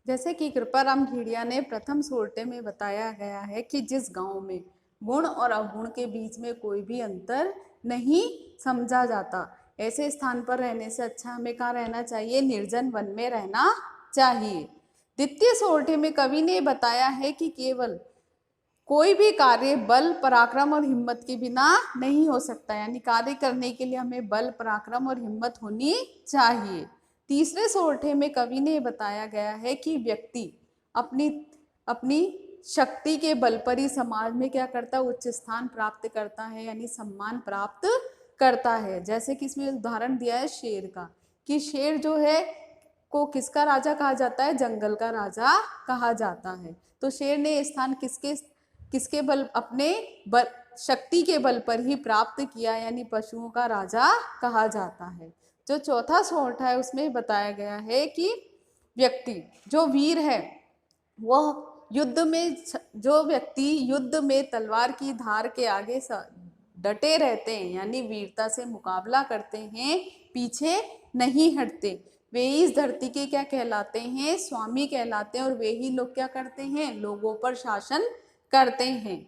जैसे कि कृपाराम खेड़िया ने प्रथम सोरठे में बताया गया है कि जिस गांव में गुण और अवगुण के बीच में कोई भी अंतर नहीं समझा जाता, ऐसे स्थान पर रहने से अच्छा हमें कहाँ रहना चाहिए? निर्जन वन में रहना चाहिए। द्वितीय सोरठे में कवि ने बताया है कि केवल कोई भी कार्य बल, पराक्रम और हिम्मत के बिना नहीं हो सकता, यानी कार्य करने के लिए हमें बल, पराक्रम और हिम्मत होनी चाहिए। तीसरे सोरठे में कवि ने बताया गया है कि व्यक्ति अपनी अपनी शक्ति के बल पर ही समाज में क्या करता है? उच्च स्थान प्राप्त करता है, यानी सम्मान प्राप्त करता है। जैसे कि इसमें उदाहरण दिया है शेर का, कि शेर जो है को किसका राजा कहा जाता है? जंगल का राजा कहा जाता है। तो शेर ने स्थान किसके किसके बल, अपने बल, शक्ति के बल पर ही प्राप्त किया, यानी पशुओं का राजा कहा जाता है। जो चौथा सोरठा है उसमें बताया गया है कि व्यक्ति जो वीर है वह युद्ध में, जो व्यक्ति युद्ध में तलवार की धार के आगे डटे रहते हैं, यानी वीरता से मुकाबला करते हैं, पीछे नहीं हटते, वे इस धरती के क्या कहलाते हैं? स्वामी कहलाते हैं। और वे ही लोग क्या करते हैं? लोगों पर शासन करते हैं।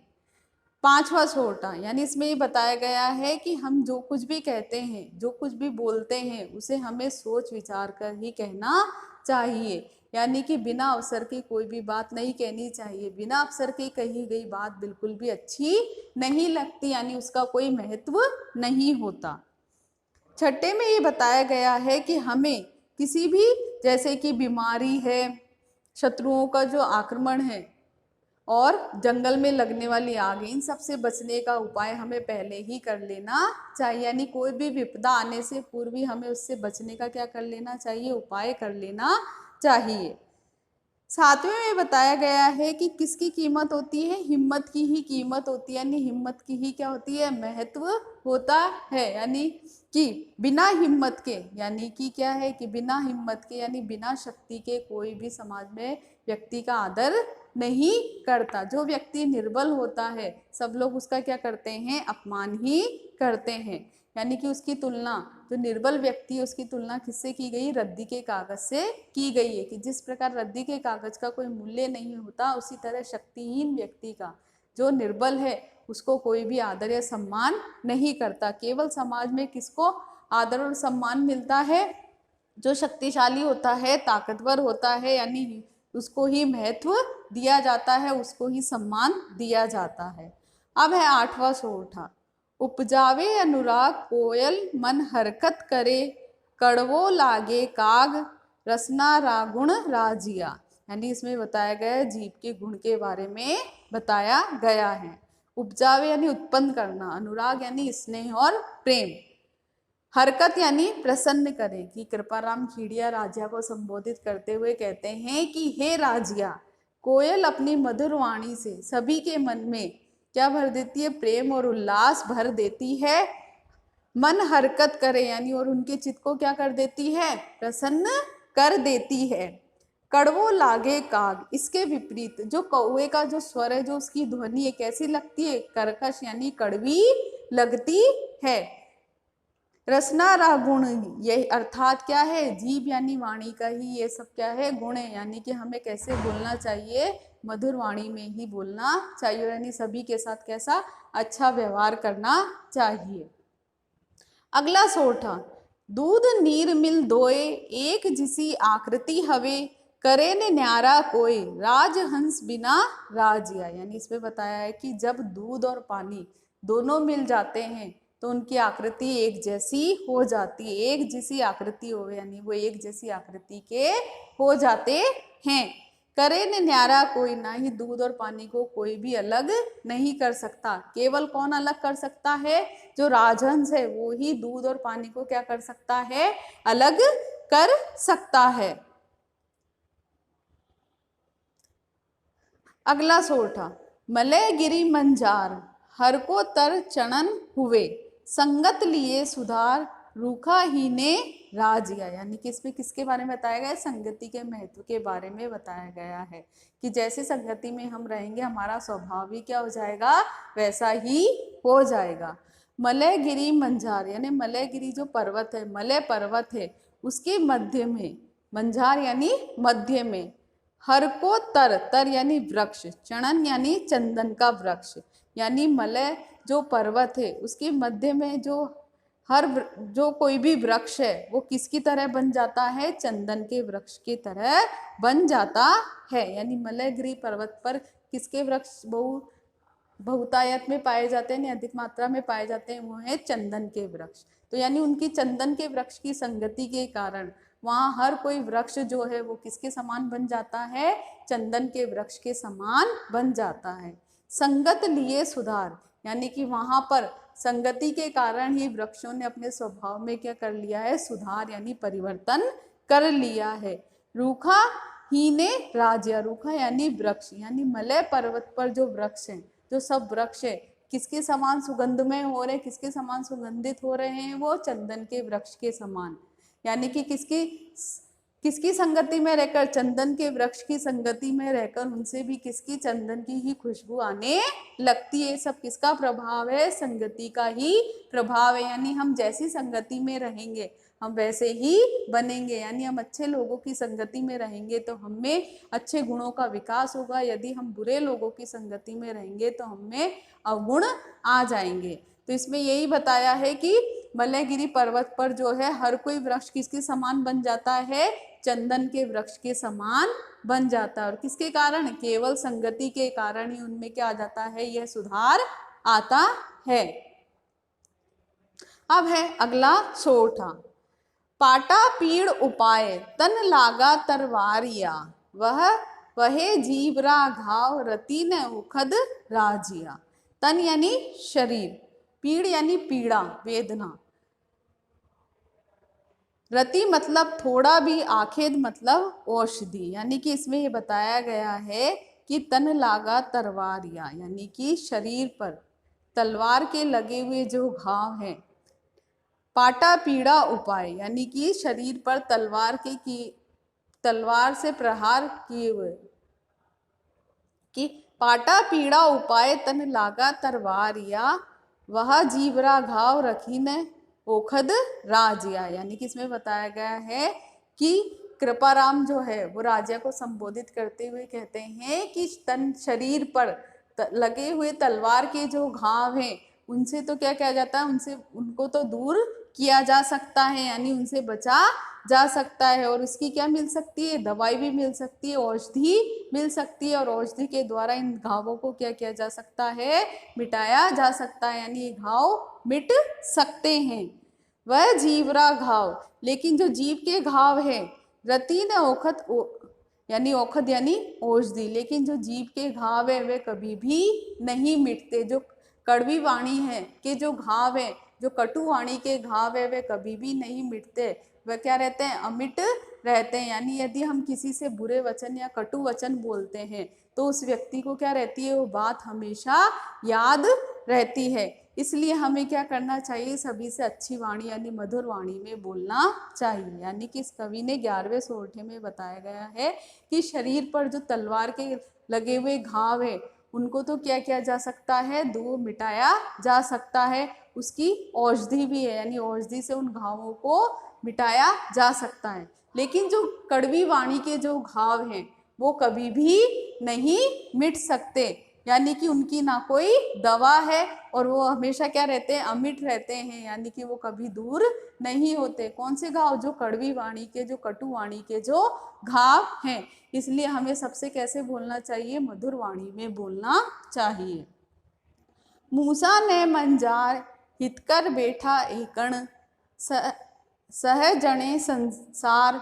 पांचवा सोरठा, यानी इसमें ये बताया गया है कि हम जो कुछ भी कहते हैं, जो कुछ भी बोलते हैं, उसे हमें सोच विचार कर ही कहना चाहिए, यानी कि बिना अवसर की कोई भी बात नहीं कहनी चाहिए। बिना अवसर की कही गई बात बिल्कुल भी अच्छी नहीं लगती, यानी उसका कोई महत्व नहीं होता। छठे में ये बताया गया है कि हमें किसी भी, जैसे कि बीमारी है, शत्रुओं का जो आक्रमण है और जंगल में लगने वाली आग, इन सब से बचने का उपाय हमें पहले ही कर लेना चाहिए, यानी कोई भी विपदा आने से पूर्व ही हमें उससे बचने का क्या कर लेना चाहिए? उपाय कर लेना चाहिए। सातवें में बताया गया है कि किसकी कीमत होती है? हिम्मत की ही कीमत होती है, यानी हिम्मत की ही क्या होती है? महत्व होता है, यानी कि बिना हिम्मत के, यानी कि क्या है कि बिना हिम्मत के, यानी बिना शक्ति के कोई भी समाज में व्यक्ति का आदर नहीं करता। जो व्यक्ति निर्बल होता है सब लोग उसका क्या करते हैं? अपमान ही करते हैं, यानी कि उसकी तुलना, जो निर्बल व्यक्ति है उसकी तुलना किससे की गई? रद्दी के कागज से की गई है, कि जिस प्रकार रद्दी के कागज का कोई मूल्य नहीं होता, उसी तरह शक्तिहीन व्यक्ति का, जो निर्बल है, उसको कोई भी आदर या सम्मान नहीं करता। केवल समाज में किसको आदर और सम्मान मिलता है? जो शक्तिशाली होता है, ताकतवर होता है, यानी उसको ही महत्व दिया जाता है, उसको ही सम्मान दिया जाता है। अब है आठवां सोरठा, उपजावे अनुराग कोयल मन हरकत करे, कड़वो लागे काग रसना रागुण राजिया, यानी इसमें बताया गया है जीव के गुण के बारे में बताया गया है। उपजावे यानी उत्पन्न करना, अनुराग यानी स्नेह और प्रेम, हरकत यानी प्रसन्न करें, कि कृपाराम खेड़िया राजा को संबोधित करते हुए कहते हैं कि हे राजिया, कोयल अपनी मधुर वाणी से सभी के मन में क्या भर देती है? प्रेम और उल्लास भर देती है। मन हरकत करे, यानी और उनके चित्त को क्या कर देती है? प्रसन्न कर देती है। कड़वो लागे काग, इसके विपरीत जो कौवे का जो स्वर है, जो उसकी ध्वनि है, कैसी लगती है? कर्कश यानी कड़वी लगती है। रसना रह गुण, ये अर्थात क्या है? जीव यानी वाणी का ही ये सब क्या है? गुण है, यानी कि हमें कैसे बोलना चाहिए? मधुर वाणी में ही बोलना चाहिए, यानी सभी के साथ कैसा? अच्छा व्यवहार करना चाहिए। अगला सोरठा, दूध नीर मिल दोए, एक जिसी आकृति हवे, करे ने न्यारा कोई, राजहंस बिना राजिया, यानी इसमें बताया है कि जब दूध और पानी दोनों मिल जाते हैं तो उनकी आकृति एक जैसी हो जाती है। एक जैसी आकृति हो, यानी वो एक जैसी आकृति के हो जाते हैं। करे ने न्यारा कोई, ना ही दूध और पानी को कोई भी अलग नहीं कर सकता। केवल कौन अलग कर सकता है? जो राजहंस है वो ही दूध और पानी को क्या कर सकता है? अलग कर सकता है। अगला सोरठा, मलय गिरी मंजार, हर को तर चणन हुए, संगत लिए सुधार, रूखा ही ने राजिया, यानी कि इसमें किसके बारे में बताया गया है? संगति के महत्व के बारे में बताया गया है, कि जैसे संगति में हम रहेंगे हमारा स्वभाव भी क्या हो जाएगा? वैसा ही हो जाएगा। मलय गिरी मंजार, यानी मलय गिरी जो पर्वत है, मलय पर्वत है, उसके मध्य में, मंजार यानी मध्य में, हर को तर, तर यानी वृक्ष, चणन यानी चंदन का वृक्ष, यानी मलय जो पर्वत है उसके मध्य में जो जो कोई भी वृक्ष है वो किसकी तरह बन जाता है, चंदन के वृक्ष की तरह बन जाता है। यानी मलयगिरी पर्वत पर किसके वृक्ष बहुतायत में पाए जाते हैं, अधिक मात्रा में पाए जाते हैं, वो है चंदन के वृक्ष। तो यानी उनकी चंदन के वृक्ष की संगति के कारण वहाँ हर कोई वृक्ष जो है वो किसके समान बन जाता है, चंदन के वृक्ष के समान बन जाता है। संगत लिए सुधार, यानी कि वहाँ पर संगति के कारण ही वृक्षों ने अपने स्वभाव में क्या कर लिया है, सुधार यानी परिवर्तन कर लिया है। रूखा ही ने राज्य, रूखा यानी वृक्ष, यानी मलय पर्वत पर जो वृक्ष हैं, जो सब वृक्ष है किसके समान सुगंधमय हो रहे, किसके समान सुगंधित हो रहे हैं, वो चंदन के वृक्ष के समान। यानी कि किसकी संगति में रहकर, चंदन के वृक्ष की संगति में रहकर उनसे भी किसकी, चंदन की ही खुशबू आने लगती है। सब किसका प्रभाव है, संगति का ही प्रभाव है। यानी हम जैसी संगति में रहेंगे हम वैसे ही बनेंगे। यानी हम अच्छे लोगों की संगति में रहेंगे तो हमें अच्छे गुणों का विकास होगा, यदि हम बुरे लोगों की संगति में रहेंगे तो हमें अवगुण आ जाएंगे। तो इसमें यही बताया है कि मलयगिरी पर्वत पर जो है हर कोई वृक्ष किसके समान बन जाता है, चंदन के वृक्ष के समान बन जाता है। और किसके कारण, केवल संगति के कारण ही उनमें क्या आ जाता है, यह सुधार आता है। अब है अगला सोठा, पाटा पीड़ उपाय तन लागा तरवारिया, वहे जीवरा घाव रति न उखद राजिया। तन यानी शरीर, पीड़ यानी पीड़ा, वेदना, रति मतलब थोड़ा भी, आखेद मतलब औषधि। यानी कि इसमें ये बताया गया है कि तन लागा तरवारिया, यानी कि शरीर पर तलवार के लगे हुए जो घाव हैं। पाटा पीड़ा उपाय, यानी कि शरीर पर तलवार से प्रहार किए हुए, कि पाटा पीड़ा उपाय तन लागा तरवारिया, वह जीवरा घाव रखी न ओखद राजिया। यानी कि इसमें बताया गया है कि कृपाराम जो है वो राजा को संबोधित करते हुए कहते हैं कि तन शरीर पर लगे हुए तलवार के जो घाव हैं उनसे तो क्या किया जाता है, उनको तो दूर किया जा सकता है, यानी उनसे बचा जा सकता है। और उसकी क्या मिल सकती है, दवाई भी मिल सकती है, औषधि मिल सकती है, और औषधि के द्वारा इन घावों को क्या किया जा सकता है, मिटाया जा सकता है, यानी ये घाव मिट सकते हैं। वह जीवरा घाव, लेकिन जो जीव के घाव है, रति न ओखद, यानी औखद यानी औषधि, लेकिन जो जीव के घाव है वे कभी भी नहीं मिटते। जो कड़वी वाणी है के जो घाव है, जो कटु वाणी के घाव है, वे कभी भी नहीं मिटते, वह क्या रहते हैं, अमिट रहते हैं। यानी यदि हम किसी से बुरे वचन या कटु वचन बोलते हैं तो उस व्यक्ति को क्या रहती है, वो बात हमेशा याद रहती है। इसलिए हमें क्या करना चाहिए, सभी से अच्छी वाणी यानी मधुर वाणी में बोलना चाहिए। यानी कि इस कवि ने 11वें सोरठे में बताया गया है कि शरीर पर जो तलवार के लगे हुए घाव है उनको तो क्या किया जा सकता है, दूर मिटाया जा सकता है। उसकी औषधि भी है, यानी औषधि से उन घावों को मिटाया जा सकता है। लेकिन जो कड़वी वाणी के जो घाव हैं वो कभी भी नहीं मिट सकते, यानी कि उनकी ना कोई दवा है और वो हमेशा क्या रहते हैं, अमिट रहते हैं, यानी कि वो कभी दूर नहीं होते। कौन से घाव, जो कड़वी वाणी के, जो कटु वाणी के जो घाव हैं। इसलिए हमें सबसे कैसे बोलना चाहिए, मधुर वाणी में बोलना चाहिए। मूसा ने मंजार हितकर बैठा एकण, सह जने संसार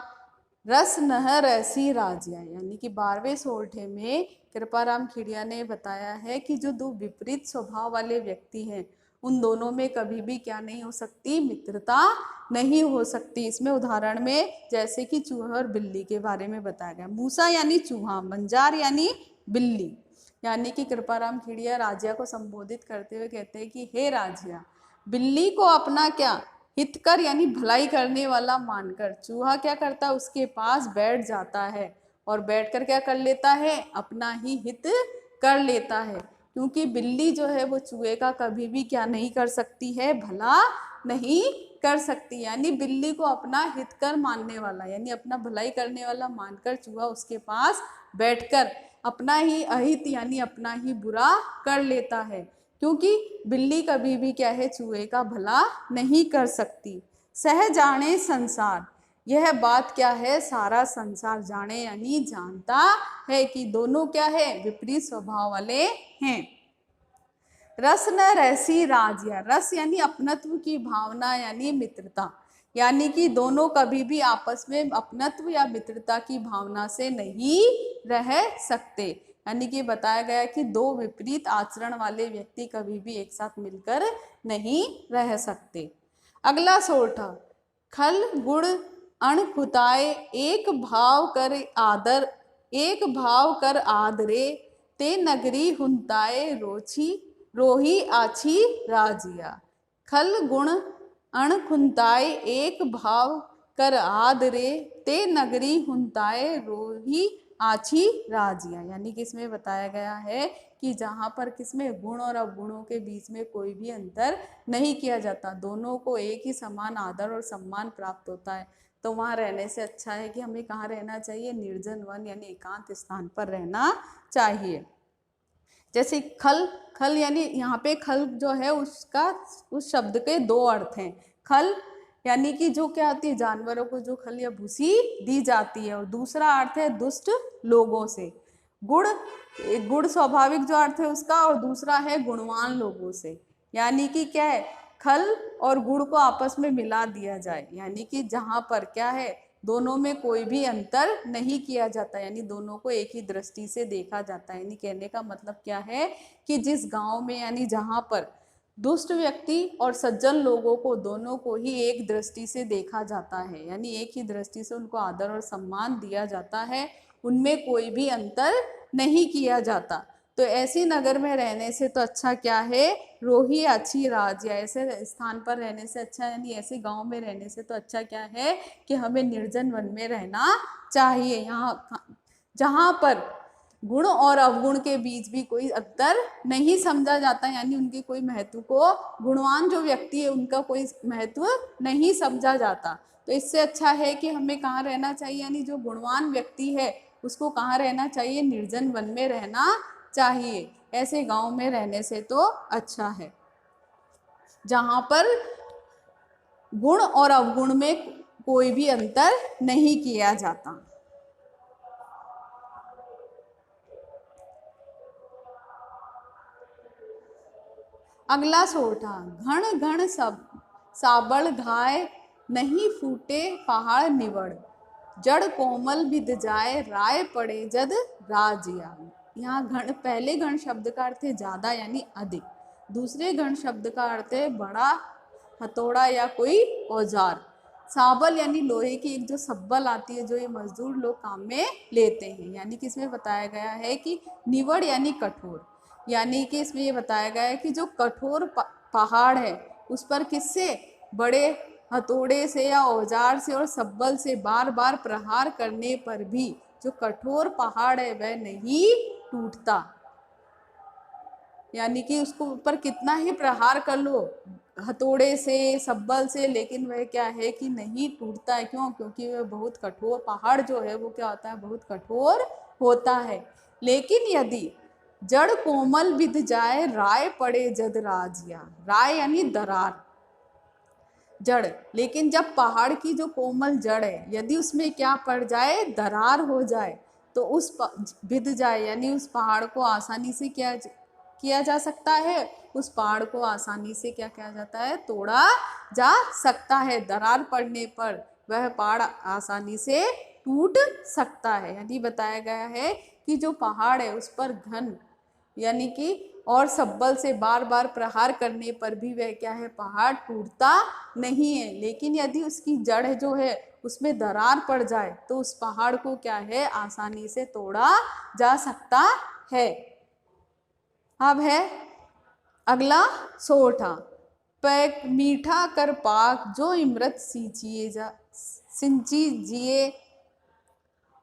रस नह रसी राजिया। यानी कि 12वें सोरठे में कृपाराम खीड़िया ने बताया है कि जो दो विपरीत स्वभाव वाले व्यक्ति हैं उन दोनों में कभी भी क्या नहीं हो सकती, मित्रता नहीं हो सकती। इसमें उदाहरण में जैसे कि चूहा और बिल्ली के बारे में बताया गया। मूसा यानी चूहा, मंजार यानी बिल्ली। यानी कि कृपाराम खीड़िया राजिया को संबोधित करते हुए कहते हैं कि हे राजिया, बिल्ली को अपना क्या हितकर यानी भलाई करने वाला मानकर चूहा क्या करता है, उसके पास बैठ जाता है और बैठकर क्या कर लेता है, अपना ही हित कर लेता है। क्योंकि बिल्ली जो है वो चूहे का कभी भी क्या नहीं कर सकती है, भला नहीं कर सकती। यानी बिल्ली को अपना हितकर मानने वाला, यानी अपना भलाई करने वाला मानकर चूहा उसके पास बैठकर अपना ही अहित यानी अपना ही बुरा कर लेता है, क्योंकि बिल्ली कभी भी क्या है, चूहे का भला नहीं कर सकती। सह जाने संसार, यह बात क्या है, सारा संसार जाने यानी जानता है कि दोनों क्या है, विपरीत स्वभाव वाले हैं। रस न रहसी राजिया, रस यानी अपनत्व की भावना यानी मित्रता, यानी कि दोनों कभी भी आपस में अपनत्व या मित्रता की भावना से नहीं रह सकते। यानी कि बताया गया कि दो विपरीत आचरण वाले व्यक्ति कभी भी एक साथ मिलकर नहीं रह सकते। अगला सोठा, खल गुण अण खुताए एक भाव कर आदरे ते नगरी हुंताए रोही आछी राजिया। खल गुण अण खुंताए एक भाव कर आदरे ते नगरी हुंताए रोही आछी राजिया, यानी कि इसमें बताया गया है कि जहाँ पर किसमें गुण और अवगुणों के बीच में कोई भी अंतर नहीं किया जाता, दोनों को एक ही समान आदर और सम्मान प्राप्त होता है, तो वहाँ रहने से अच्छा है कि हमें कहाँ रहना चाहिए, निर्जन वन यानी एकांत स्थान पर रहना चाहिए। जैसे खल, खल यानी यहाँ पे खल जो है उसका उस शब्द के दो अर्थ हैं। खल यानी कि जो क्या होती है, जानवरों को जो खल या भूसी दी जाती है, और दूसरा अर्थ है दुष्ट लोगों से। गुण स्वाभाविक जो अर्थ है उसका, और दूसरा है गुणवान लोगों से, यानी कि क्या है, खल और गुड़ को आपस में मिला दिया जाए, यानी कि जहाँ पर क्या है, दोनों में कोई भी अंतर नहीं किया जाता, यानी दोनों को एक ही दृष्टि से देखा जाता है। यानी कहने का मतलब क्या है कि जिस गांव में यानी जहाँ पर दुष्ट व्यक्ति और सज्जन लोगों को दोनों को ही एक दृष्टि से देखा जाता है, यानी एक ही दृष्टि से उनको आदर और सम्मान दिया जाता है, उनमें कोई भी अंतर नहीं किया जाता, तो ऐसी नगर में रहने से तो अच्छा क्या है, रोही अच्छी राज, या ऐसे स्थान पर रहने से अच्छा, यानी ऐसे गांव में रहने से तो अच्छा क्या है कि हमें निर्जन वन में रहना चाहिए, यहाँ जहाँ पर गुण और अवगुण के बीच भी कोई अंतर नहीं समझा जाता, यानी उनके कोई महत्व को, गुणवान जो व्यक्ति है उनका कोई महत्व नहीं समझा जाता, तो इससे अच्छा है कि हमें कहाँ रहना चाहिए, यानी जो गुणवान व्यक्ति है उसको कहाँ रहना चाहिए, निर्जन वन में रहना चाहिए। ऐसे गांव में रहने से तो अच्छा है जहां पर गुण और अवगुण में कोई भी अंतर नहीं किया जाता। अगला सोठा, घण घण सब साबल घाय नहीं फूटे पहाड़ निवड़, जड़ कोमल बिद जाए राय पड़े जद राजिया। यहाँ घण, पहले घण शब्द का अर्थ है ज्यादा यानी अधिक, दूसरे घण शब्द का अर्थ है बड़ा, हथौड़ा या कोई औजार। साबल यानी लोहे की एक जो सब्बल आती है जो ये मजदूर लोग काम में लेते हैं, यानी कि इसमें बताया गया है कि निवड़ यानी कठोर, यानी कि इसमें ये बताया गया है कि जो कठोर पहाड़ है उस पर किससे, बड़े हथौड़े से या औजार से और सब्बल से बार बार प्रहार करने पर भी जो कठोर पहाड़ है वह नहीं टूटता, यानी कि उसको ऊपर कितना ही प्रहार कर लो हथौड़े से, सब्बल से, लेकिन वह क्या है कि नहीं टूटता है। क्यों? क्योंकि वह बहुत कठोर, पहाड़ जो है वो क्या होता है, बहुत कठोर होता है। लेकिन यदि जड़ कोमल बिध जाए राय पड़े जद राजिया, राय यानी दरार, जड़, लेकिन जब पहाड़ की जो कोमल जड़ है यदि उसमें क्या पड़ जाए, दरार हो जाए, तो उस बिध जाए यानी उस पहाड़ को आसानी से क्या किया जा सकता है, उस पहाड़ को आसानी से क्या किया जाता है, तोड़ा जा सकता है। दरार पड़ने पर वह पहाड़ आसानी से टूट सकता है। यानी बताया गया है कि जो पहाड़ है उस पर घन यानी कि और सब्बल से बार बार प्रहार करने पर भी वह क्या है, पहाड़ टूटता नहीं है, लेकिन यदि उसकी जड़ जो है उसमें दरार पड़ जाए तो उस पहाड़ को क्या है, आसानी से तोड़ा जा सकता है। अब है अगला सोठा, पैक मीठा कर पाक जो इमृत सिंची जिए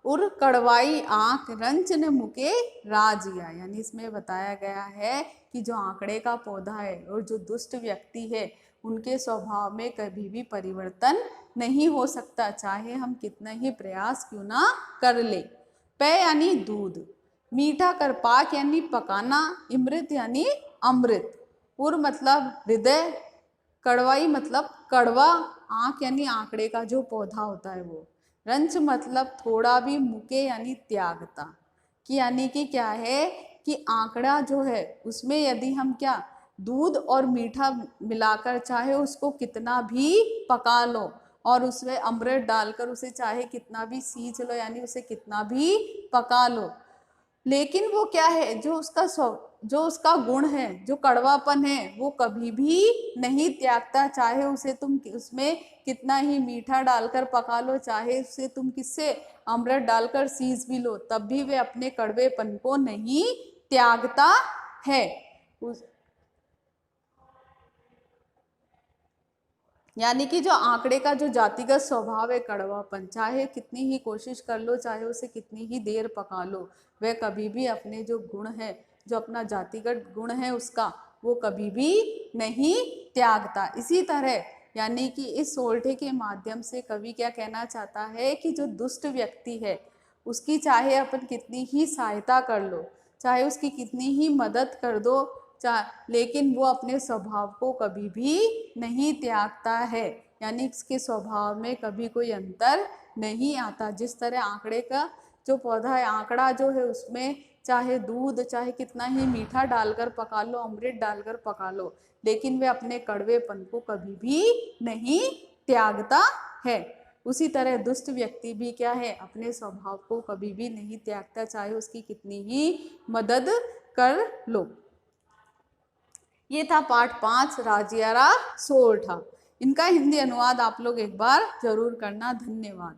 उर कड़वाई आंख रंच ने मुके राजिया। यानी इसमें बताया गया है कि जो आंकड़े का पौधा है और जो दुष्ट व्यक्ति है उनके स्वभाव में कभी भी परिवर्तन नहीं हो सकता, चाहे हम कितना ही प्रयास क्यों ना कर ले। पे यानी दूध, मीठा कर पाक यानी पकाना, इमृत यानी अमृत, उर मतलब हृदय, कड़वाई मतलब कड़वा, आंख यानी आंकड़े का जो पौधा होता है वो, रंच मतलब थोड़ा भी, मुके यानी त्यागता, कि यानी कि क्या है कि आंकड़ा जो है उसमें यदि हम क्या दूध और मीठा मिलाकर चाहे उसको कितना भी पका लो और उसमें अमृत डालकर उसे चाहे कितना भी सींच लो यानी उसे कितना भी पका लो, लेकिन वो क्या है जो उसका गुण है, जो कड़वापन है वो कभी भी नहीं त्यागता, चाहे उसे तुम उसमें कितना ही मीठा डालकर पका लो, चाहे उसे तुम किससे अमृत डालकर सींच भी लो, तब भी वे अपने कड़वेपन को नहीं त्यागता है। यानी कि जो आंकड़े का जो जातिगत स्वभाव है कड़वापन, चाहे कितनी ही कोशिश कर लो, चाहे उसे कितनी ही देर पका लो, वह कभी भी अपने जो गुण है, जो अपना जातिगत गुण है उसका, वो कभी भी नहीं त्यागता। इसी तरह यानी कि इस सोल्टे के माध्यम से कवि क्या कहना चाहता है कि जो दुष्ट व्यक्ति है उसकी चाहे अपन कितनी ही सहायता कर लो, चाहे उसकी कितनी ही मदद कर दो, लेकिन वो अपने स्वभाव को कभी भी नहीं त्यागता है, यानी इसके स्वभाव में कभी कोई अंतर नहीं आता। जिस तरह आंकड़े का जो पौधा है, आंकड़ा जो है उसमें चाहे दूध चाहे कितना ही मीठा डालकर पका लो, अमृत डालकर पका लो, लेकिन वे अपने कड़वेपन को कभी भी नहीं त्यागता है। उसी तरह दुष्ट व्यक्ति भी क्या है, अपने स्वभाव को कभी भी नहीं त्यागता, चाहे उसकी कितनी ही मदद कर लो। ये था पाठ 5 राजियारा सोरठा। इनका हिंदी अनुवाद आप लोग एक बार जरूर करना। धन्यवाद।